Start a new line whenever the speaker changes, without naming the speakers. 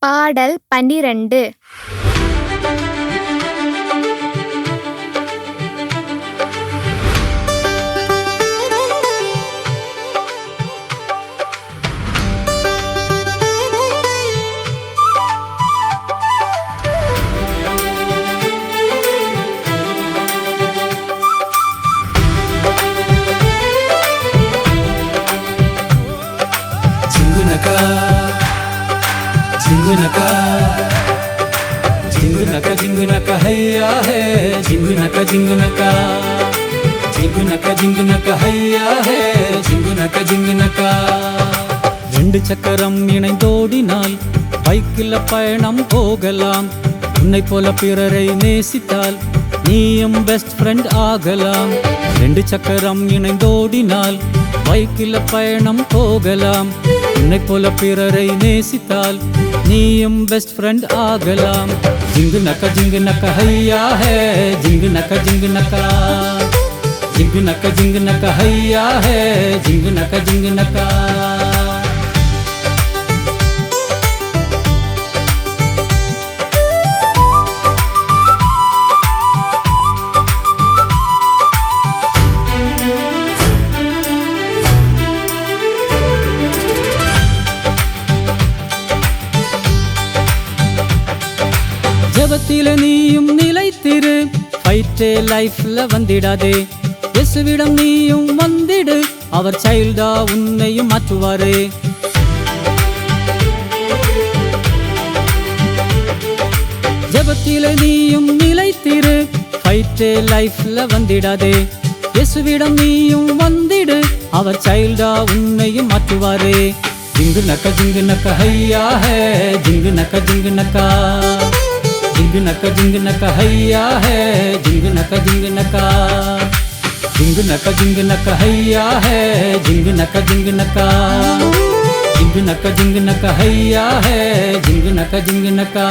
பாடல் 12.
Jingunaka, jingunaka, jingunaka, jingunaka, hayya hey, jingunaka, jingunaka, jingunaka, jingunaka, hayya hey, jingunaka, jingunaka. ரெண்டு சக்கரம் இணைந்தோடினால் பைக்கில் பயணம் போகலாம். உன்னை போல பிறரை நேசித்தால் நீயும் பெஸ்ட் ஃப்ரெண்ட் ஆகலாம். ரெண்டு சக்கரம் இணைந்தோடினால் பைக்கில் பயணம் போகலாம். உன்னை போல பிறரை நேசித்தால் நீயும் பெஸ்ட் ஃப்ரெண்ட் ஆகலாம். ஜிங்கு நக்க ஹையா ஹே, ஜிங்கு நக்க ஜிங்கு நக்க ஹையா ஹே, ஜிங்கு நக்க. ஜபத்தில நீயும் நிலைத்திரு, ஃபைட்டே லைஃப்ல வந்திடாதே. இயேசுவிடம் நீயும் வந்திடு, அவர் சைல்டா உன்னையும் மாற்றுவாரே. ஜபத்தில நீயும் நிலைத்திரு, ஃபைட்டே லைஃப்ல வந்திடாதே. இயேசுவிடம் நீயும் வந்திடு, அவர் சைல்டா உன்னையும் மாற்றுவாரே. ஜிங்கு நக்க ஹையா ஹே, ஜிங்கு நக்க jingu naka hayya hey, jingu naka hayya hey, jingu naka hayya hey, jingu naka.